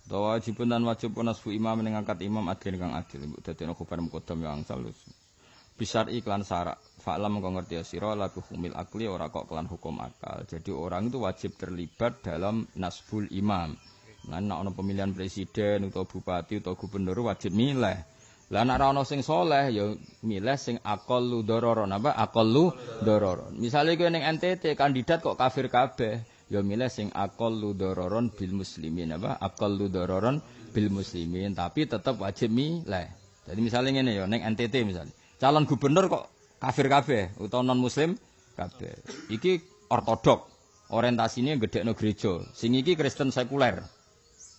Wajibun dan wajib nasbu imam ngangkat imam adil kang adil. Mbok dadekno khubar muqaddam yang angsal. Bisar iklan syarak. Fa'lam mengko ngerti sira la humil akli ora kok kelan hukum akal. Jadi orang itu wajib terlibat dalam nasbul imam. Nah, nek ana pemilihan presiden utawa bupati utawa gubernur wajib milih. Lah nek ora ana sing saleh ya milih sing aqallu dararon. Apa aqallu dararon. Misale kowe ning NTT kandidat kok kafir kabeh, ya milih sing aqallu dararon bil muslimin. Apa aqallu dararon bil muslimin, tapi tetap wajib milih. Jadi misalnya ngene ya ning NTT misalnya. Calon gubernur kok kafir kabeh utawa non muslim kabeh. Iki ortodok. Orientasine gedhekno gereja. Sing iki Kristen sekuler.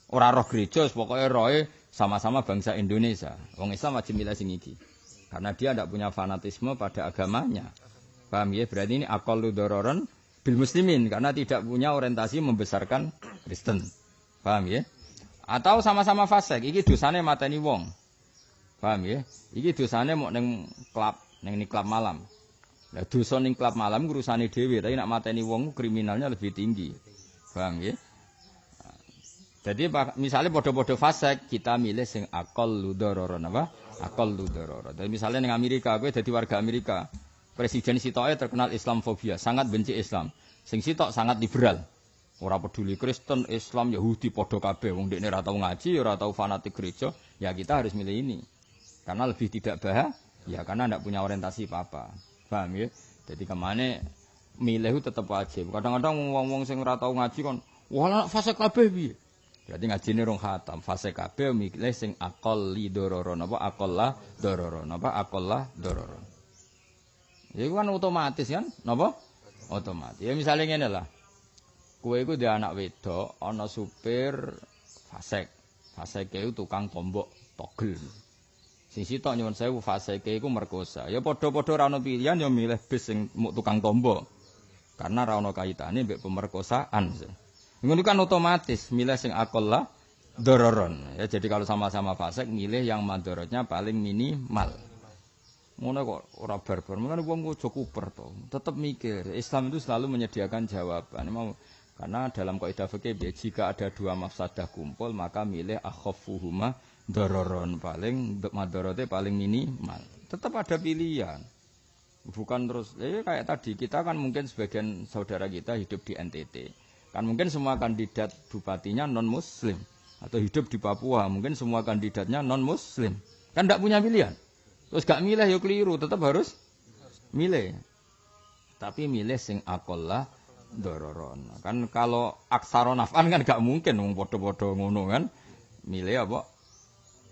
Ora roh gereja, pokoke rohe sama-sama bangsa Indonesia. Wong Islam wajib milih sing iki. Karena dia tidak punya fanatisme pada agamanya. Paham ya? Berarti ini aqallu dararon bil muslimin karena tidak punya orientasi membesarkan Kristen. Paham ya? Atau sama-sama fasik, iki dosane mateni wong. Paham ya? Iki dosane mok ning klub, ning klub malam. Lah dosa ning klub malam urusane dhewe, tapi nek mateni wong kriminalnya lebih tinggi. Paham ya? Jadi misalnya podo-podo fasik, kita milih sing aqallu dararon apa? Aqallu dararon. Dan misalnya ning Amerika, kowe dadi warga Amerika, presiden sitoke terkenal Islamfobia, sangat benci Islam. Sing sitok sangat liberal. Ora peduli Kristen, Islam, Yahudi padha kabeh. Wong dekne ora tau ngaji, ora tau fanatik gereja, ya kita harus milih ini. Karena lebih tidak ya karena ndak punya orientasi apa-apa. Paham ya? Jadi kemana milih itu tetap wajib. Kadang-kadang wong-wong sing ora tau ngaji kon, wah fasik kabeh piye? Berarti ngajine rong khatam, fase kabeh milih sing aqalli dararon apa aqallah dararon apa aqallah dararon. Ya kan otomatis kan? Napa? Otomatis. Ya misale ngene lah. Kowe iku ndek anak wedok, ana supir fasik. Fasike iku tukang tombok togel. Sing sitok nyuwun sewu fasike iku merkosa. Ya padha-padha ora ono pilihan ya milih bis sing tukang tombok. Karena ora ono kaitane mbek pemerkosaan. Ngono kan otomatis milih sing aqallah dararon. Ya jadi kalau sama-sama fasik milih yang madharatnya paling minimal. Ngono kok ora barbar. Mengene wong aja kuper to. Tetep mikir. Islam itu selalu menyediakan jawaban. Karena dalam kaidah fikih jika ada dua mafsadah kumpul maka milih akhaffuhuma dararon paling madharate paling minimal. Tetap ada pilihan. Bukan terus kayak tadi kita kan mungkin sebagian saudara kita hidup di NTT. Kan mungkin semua kandidat bupatinya non-muslim. Atau hidup di Papua, mungkin semua kandidatnya non-muslim. Kan tidak punya pilihan. Terus gak milih, ya keliru. Tetap harus milih. Tapi milih sing aqallah dararon. Kan kalau aksaron naf'an kan gak mungkin. Podo-podo ngono kan. Milih apa?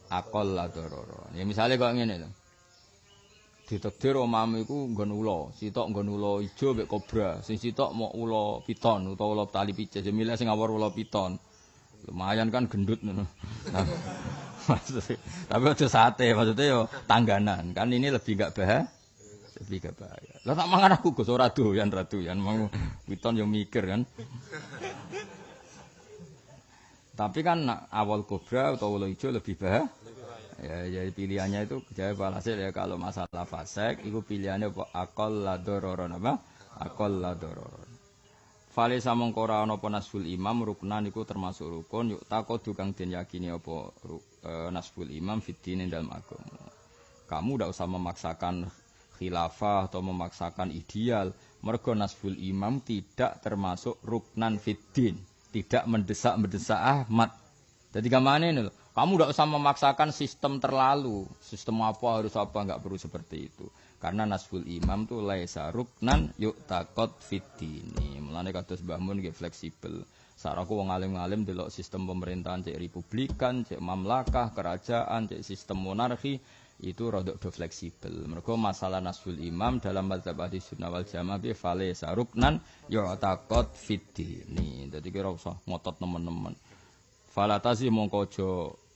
Aqallah dararon. Ya misalnya kok ngene lho. Ditakdir omamu iku nggon ula, sitok nggon ula ijo mek kobra, sing sitok mau ula piton utawa ula tali pijet, milih sing awor ula piton. Lumayan kan gendut ngono. Tapi aja sate, maksudnya yo tangganan. Kan ini lebih enggak bahaya. Lah tak mangan aku Gus ora doyan mau piton yo mikir kan. Tapi kan awal kobra atau ula ijo lebih bahaya. Ya, jadi pilihannya itu jawab hasil ya kalau masalah fasik itu pilihannya apa aqallah dararon apa aqallah dararon. Fale samangka ora ana apa nasbul imam ruknan iku termasuk rukun yuk takodu kang den yakini apa nasbul imam fitine dalam agama. Kamu ndak usah memaksakan khilafah atau memaksakan ideal mergo nasbul imam tidak termasuk ruknan fitin, tidak mendesak Ahmad. Jadi gamane lho. Kamu tidak usah memaksakan sistem terlalu. Sistem apa harus apa, enggak perlu seperti itu. Karena nasbul imam itu laisa ruknan yu'taqad fiddini. Mulane kados Mbah Mun nggih fleksibel. Saraku wong alim-alim delok sistem pemerintahan cek republikan, cek mamlakah, kerajaan, cek sistem monarki itu rada do fleksibel. Mergo masalah nasbul imam dalam mazhab Ahlus Sunnah wal Jamaah bi laisa ruknan yu'taqad fiddini. Dadi kira usah ngotot nemen-nemen. Falatazi mongko aja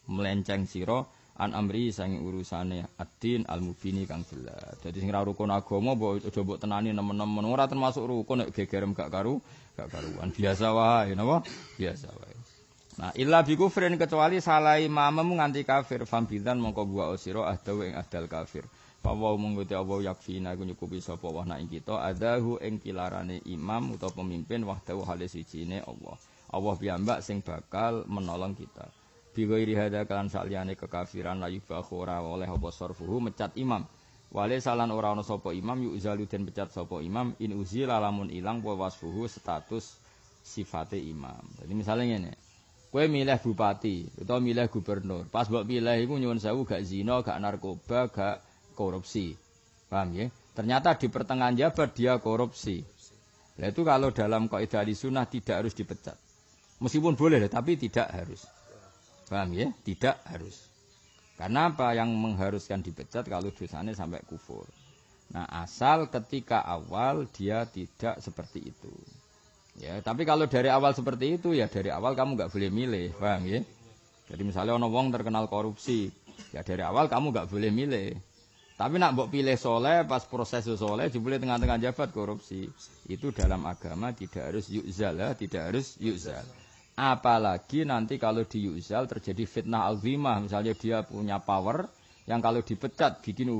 melenceng sira an amri sange urusane ad-din al-mubini kang jelas. Dadi sing ra rukun agama mbok aja mbok tenani nemen-nemen ora termasuk rukun nek gegerem gak karuan. Biasa wae napa? Biasa wae. Nah, illa bi kufrin kecuali salah imammu nganti kafir fambidan mongko buah sira ahdawu ing ahdal kafir. Fawa mungguti Allah yakfina iku nyukupi sapa wa nek kita adahu ing pilarane imam utawa pemimpin wahdahu halis wijine Allah. Allah piyambak sing bakal menolong kita. Bi ghairi hadza kan saliyane kekafiran la yubahu ora oleh apa sarfuhu mecat imam. Wale salan ora ana sapa imam yuzalu den pecat sapa imam in uzila lamun ilang apa wasfuhu status sifate imam. Jadi misalnya ngene. Kowe milih bupati utawa milih gubernur. Pas mbok pilih iku nyuwun sewu gak zina, gak narkoba, gak korupsi. Paham ya? Ternyata di pertengahan jabat dia korupsi. Nah itu kalau dalam kaidah sunnah tidak harus dipecat. Meskipun boleh tapi tidak harus. Paham ya? Tidak harus. Karena apa yang mengharuskan dipecat kalau dosanya sampai kufur. Nah, asal ketika awal dia tidak seperti itu. Ya, tapi kalau dari awal seperti itu ya dari awal kamu nggak boleh milih, paham ya? Jadi misalnya ono wong terkenal korupsi, ya dari awal kamu nggak boleh milih. Tapi nak mbok pilih soleh pas proses soleh jebule tengah-tengah jabat korupsi. Itu dalam agama tidak harus yuzal, ya, tidak harus yuzal. Apalagi nanti kalau di yuzal terjadi fitnah azimah, misalnya dia punya power yang kalau dipecat bikin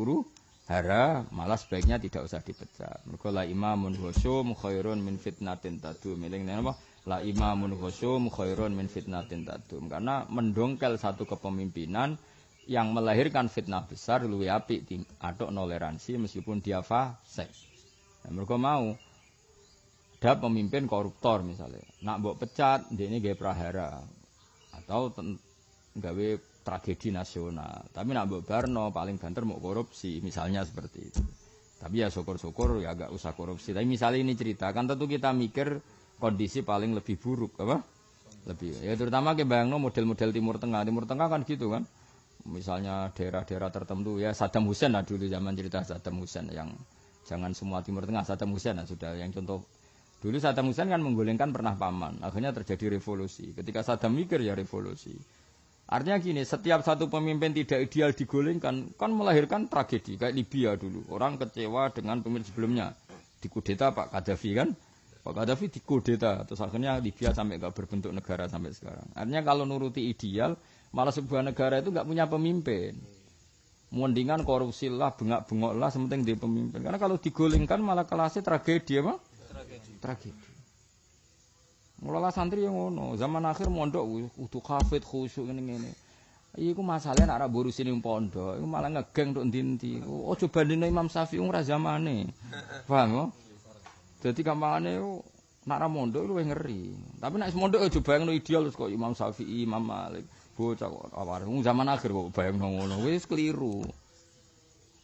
hara, malah sebaiknya tidak usah dipecat. Mergo la imamun husum khairun min fitnatin tadum. Eling napa? La imamun husum khairun min fitnatin tadum. Karena mendongkel satu kepemimpinan yang melahirkan fitnah besar luwih apik atok toleransi meskipun dia fasik. Nah, mergo mau ada pemimpin koruptor misalnya, nak mbok pecat, ini gawe prahara atau gawe tragedi nasional. Tapi nak mbok barno paling banter mau korupsi, misalnya seperti itu. Tapi ya syukur-syukur ya agak usah korupsi. Tapi misalnya ini cerita, kan tentu kita mikir kondisi paling lebih buruk, apa? Lebih. Ya terutama ke bayangno model-model Timur Tengah. Timur Tengah kan gitu kan. Misalnya daerah-daerah tertentu ya Saddam Hussein lah dulu zaman cerita Saddam Hussein yang jangan semua Timur Tengah Saddam Hussein lah sudah yang contoh. Dulu Saddam Hussein kan menggulingkan pernah paman, akhirnya terjadi revolusi. Ketika Saddam mikir ya revolusi. Artinya gini, setiap satu pemimpin tidak ideal digulingkan, kan melahirkan tragedi. Kayak Libya dulu, orang kecewa dengan pemimpin sebelumnya. Dikudeta Pak Gaddafi kan, Pak Gaddafi dikudeta, terus akhirnya Libya sampai nggak berbentuk negara sampai sekarang. Artinya kalau nuruti ideal, malah sebuah negara itu nggak punya pemimpin. Mendingan korupsi lah, bengak-bengok lah, sementing dia pemimpin. Karena kalau digulingkan malah kelasnya tragedi apa? Tragedi. Mulai santri yang ngono, zaman akhir mondok utuh kafet khusyuk ngene-ngene. Iku masalahnya nak ra borusin ning pondok, iku malah ngegeng tok ndi-ndi. Oh coba dene Imam Syafi'i ora zamane. Paham yo? Dadi gampangane nak ra mondok luwih ngeri. Tapi nek mondok aja bayangno ideal kok Imam Syafi'i, Imam Malik, bocah kok aware. Zaman akhir kok bayangno ngono, wis keliru.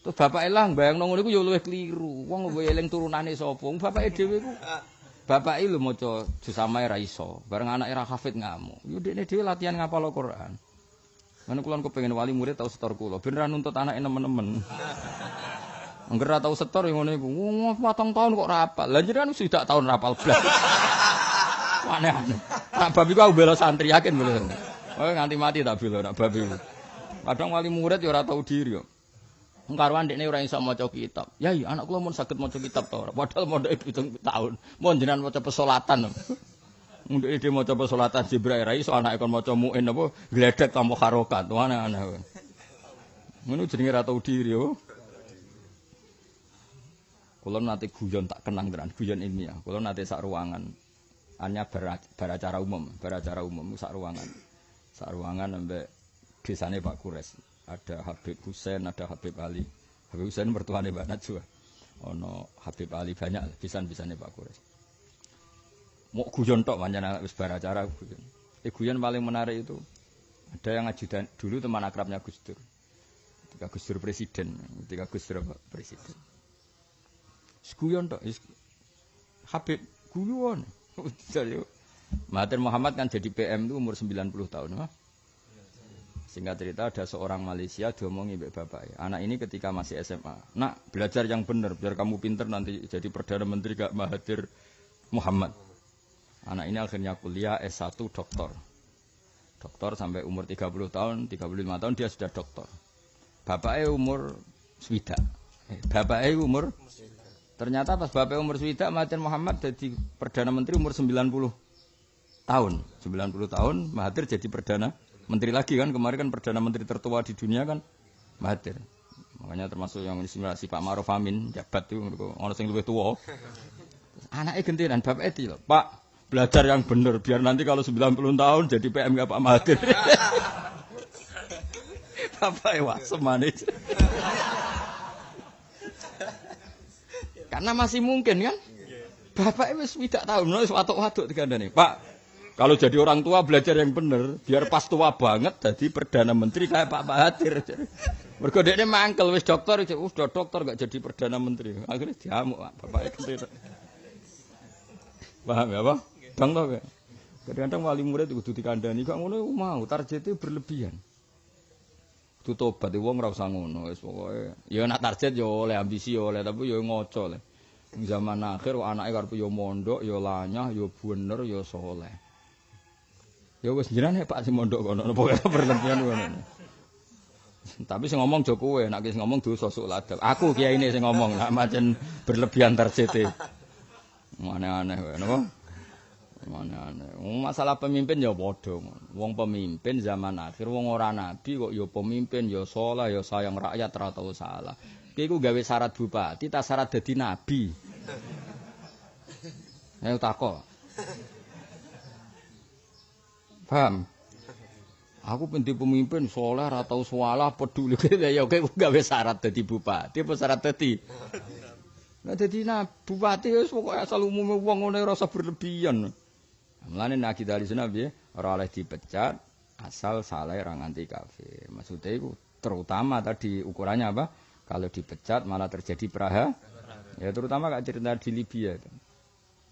Terus bapak elang bayangno ngono iku yo luwih keliru. Wong eling turunane sapa? Bapake dhewe iku bapake lho maca juz amae ra iso, bareng anake ra hafid ngamuk. Yo dekne dhewe latihan ngapal Al-Qur'an. Ngono kula kepengin wali murid tau setor kula, ben ra nuntut anake nemen-nemen. Angger ra tau setor yo ngono iku. Wong 4 tahun kok ra hafal. Lah jenengan wis dak tahun ra hafal blas. Aneh-aneh. Nak bab iku aku bela santri yakin bela. Oh nganti mati tak bela nak bab iku. Kadang wali murid yo ora tau diri yo. Karuan dekne ora iso maca kitab. Ya iya anak kula mun saged maca kitab to. Padahal mondoke 7 tahun. Mun jenengan maca pesolatan. Ndek dhewe maca pesolatan Jibril ra iso anake kon maca muin apa gledek tanpa harokat. Aneh-aneh. Ngono jenenge ra tau diri yo. Kula nate guyon tak kenang tenan, guyon ilmiah. Kula nate sak ruangan. Hanya beracara umum sak ruangan. Sak ruangan ambek desane Pak Kures. Ada Habib Husain, ada Habib Ali. Habib Husain mertuane Mbak Najwa. Ono Habib Ali banyak pisan-pisane Pak Kures. Mau guyon tok pancen wis bar acara guyon. Guyon paling menarik itu ada yang ajudan dulu teman akrabnya Gus Dur. Ketika Gus Dur presiden. Guyon tok Habib guyon. Mahathir Muhammad kan jadi PM itu umur 90 tahun. Singkat cerita ada seorang Malaysia diomongi mbek bapak. Anak ini ketika masih SMA. Nak belajar yang benar biar kamu pinter nanti jadi Perdana Menteri gak Mahathir Muhammad. Anak ini akhirnya kuliah S1 doktor. Doktor sampai umur 30 tahun, 35 tahun dia sudah doktor. Bapaknya umur swidak. Bapaknya umur ternyata pas bapaknya umur swidak Mahathir Muhammad jadi Perdana Menteri umur 90 tahun. 90 tahun Mahathir jadi Perdana Menteri lagi kan, kemarin kan Perdana Menteri tertua di dunia kan Mahathir. Makanya termasuk yang inspirasi Pak Ma'ruf Amin, jabat itu, orang yang lebih tua. Anaknya gentiran, bapaknya itu, Pak, Belajar yang benar biar nanti kalau 90 tahun jadi PM Pak Mahathir. Bapak wasem manis. Karena masih mungkin kan? Bapak wis tidak tahu wis watuk-watuk dikandani. Pak, kalau jadi orang tua belajar yang benar biar pas tua banget jadi perdana menteri kayak Pak Mahathir. Mergo dekne mangkel wis dokter, sudah dokter gak jadi perdana menteri. Akhirnya diamuk Bapak itu. Paham ya, Pak? Dang to, Pak. Kadang-kadang wali murid kudu dikandani kok ngono mau targete berlebihan. Kudu tobat wong ora usah ngono wis pokoke. Ya nek target ya oleh ambisi ya oleh tapi ya ngoco le. Zaman akhir anake karep ya mondok, ya lanyah, ya bener, ya saleh. Ya wis jenenge Pak sing mondok kono pokoke berlebihan ngono. Tapi sing ngomong jo kowe, nek sing ngomong dosa sok ladap. Aku kiyaine sing ngomong, nek macen berlebihan targete. Aneh-aneh wae napa? Aneh-aneh. Masalah pemimpin ya padha. Wong pemimpin zaman akhir wong ora nabi kok ya pemimpin ya saleh ya sayang rakyat ora tau salah. Ki iku gawe syarat bupati ta syarat dadi nabi. Ayo takok. Paham? Aku pengen pemimpin saleh ora tau salah peduli ya kowe gawe syarat dadi bupati apa syarat dadi nah dadi bupati wis pokoke asal umume wong ngene rasa berlebihan. Mulane nek kita ahli sunnah piye ora oleh dipecat asal saleh ra nganti kafir. Maksudnya itu terutama tadi ukurannya apa? Kalau dipecat malah terjadi praha. Ya terutama kayak cerita di Libya itu.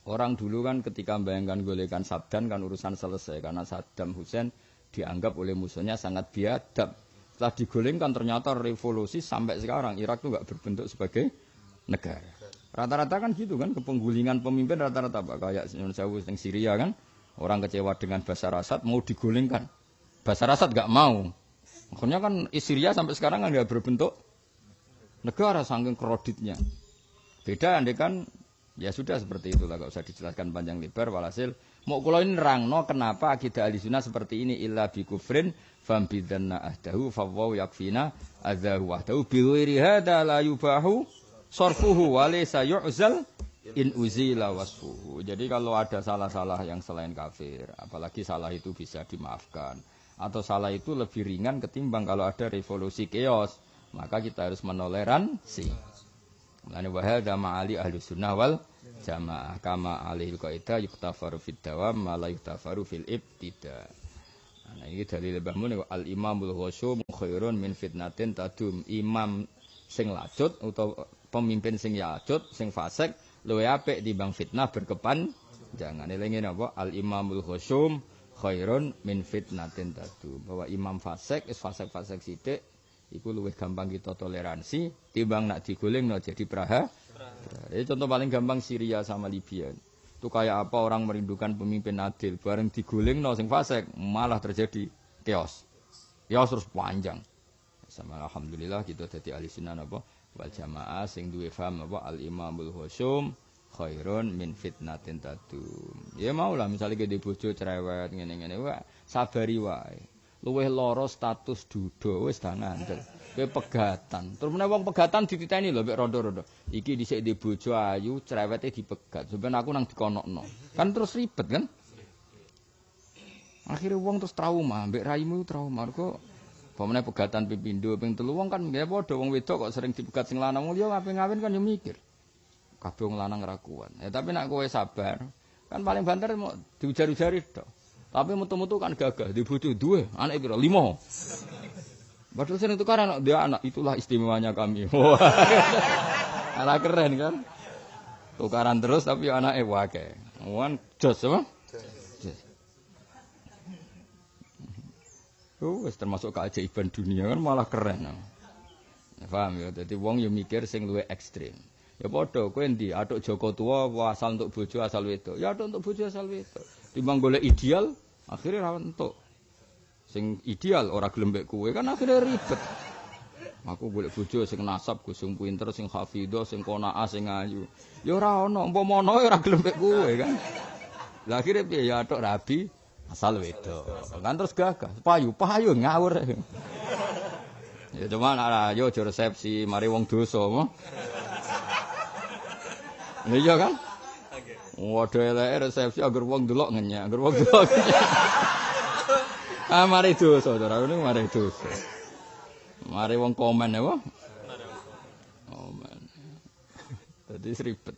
Orang dulu kan ketika membayangkan golekan Saddam kan urusan selesai karena Saddam Hussein dianggap oleh musuhnya sangat biadab. Setelah digolengkan ternyata revolusi sampai sekarang Irak itu enggak berbentuk sebagai negara. Rata-rata kan gitu kan, kepenggulingan pemimpin rata-rata Pak kayak Indonesia yang Syria kan, orang kecewa dengan Bashar Assad mau digulingkan. Bashar Assad enggak mau. Makanya kan Syria sampai sekarang kan enggak berbentuk negara saking kreditnya. Beda andai kan ya sudah seperti itulah, enggak usah dijelaskan panjang lebar. Walhasil mau kula ini nerangno kenapa akidah Ahlussunnah seperti ini illa bi kufrin fam bidzanna ahdahu fa wa yakfina adzahu wahdahu bi ghairi hadza la yubahu sarfuhu wa laysa yu'zal in uzila wasfuhu. Jadi kalau ada salah-salah yang selain kafir, apalagi salah itu bisa dimaafkan atau salah itu lebih ringan ketimbang kalau ada revolusi chaos, maka kita harus menoleransi. Mulane wa hadza ma'ali Ahlussunnah wal Jamaah kama alihil qaidah yuktafaru fid dawam ma la yuktafaru fil ibtida. Nah ini dalil bahmu al imamul ghasyum khairun min fitnatin tadum. Imam sing lacut utawa pemimpin sing yacut sing fasik luwih apik timbang fitnah berkepanjangan. Elinge napa al imamul ghasyum khairun min fitnatin tadum. Bahwa imam fasik is fasik-fasik sithik iku luwih gampang kita toleransi timbang nak digolengno jadi praha. Ini contoh paling gampang Syria sama Libya. Itu kayak apa orang merindukan pemimpin adil, bareng digolengno sing fasik malah terjadi chaos. Chaos terus panjang. Sama alhamdulillah kita dadi ahli sunnah apa wal jamaah sing duwe paham apa al imamul ghasyum khairun min fitnatin tadum. Ya maulah misalnya ke bojo cerewet ngene-ngene wae sabari wae. Luwih lara status duda wis dah ngandel. Kowe pegatan. Terus meneh wong pegatan dititeni lho mek rondo-rondo. Iki dhisik di bojo ayu cerewete dipegat. Sampeyan aku nang dikonokno. Kan terus ribet kan? Akhire wong terus trauma, mbek raimu trauma. Mergo pemene pegatan ping pindho, ping telu wong kan nggih padha wong wedok kok sering dipegat sing lanang. Wong liya ngapain ngawin kan yo mikir. Kabeh wong lanang ra kuwan. Ya tapi nek kowe sabar, kan paling banter mau diujar-ujari tok. Tapi metu-metu kan gagah, di bojo duwe, anak piro? 5. Padahal sering tukar anak dia anak, itulah istimewanya kami. Anak keren kan? Tukaran terus tapi anake wae. Wan jos apa? Wis termasuk keajaiban dunia kan malah keren. Paham ya? Dadi wong yo mikir sing luwih ekstrem. Ya padha kowe endi? Atuk Joko tua asal untuk bojo asal wedok. Ya atuk untuk bojo asal wedok. Timbang golek ideal, akhirnya ra entuk. Sing ideal ora gelem mbek kowe kan akhirnya ribet. Aku golek bojo sing nasab, sing pinter, sing hafidho, sing qanaah, sing ayu. Ya ora ono, umpama ono ora gelem mbek kowe kan. Lah akhirnya piye ya atuk rabi asal wedok. Kan terus gagah, payu ngawur. Ya cuma yo aja resepsi, mari wong dosa. Iya kan? Waduh eleke resepsi agar wong delok ngenyek, agar wong delok ngenyek. Ah mari dosa, Saudara, niku mari dosa. Mari wong komen apa? Komen. Dadi ribet.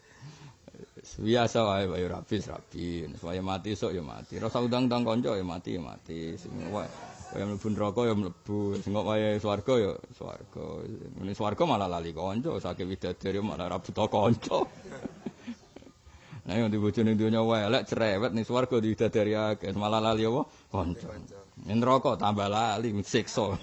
Biasa wae wae rapi. Supaya mati esuk ya mati. Rasa undang-undang kanca ya mati. Sing wae mlebu neraka ya mlebu. Sing wae swarga ya swarga. Mene swarga malah lali kanca, saking widadari malah ra buta kanca. Nah yang dibojone dunya wae elek cerewet ning swarga widadari akeh malah lali apa? Kanca. Ning neraka tambah lali siksa.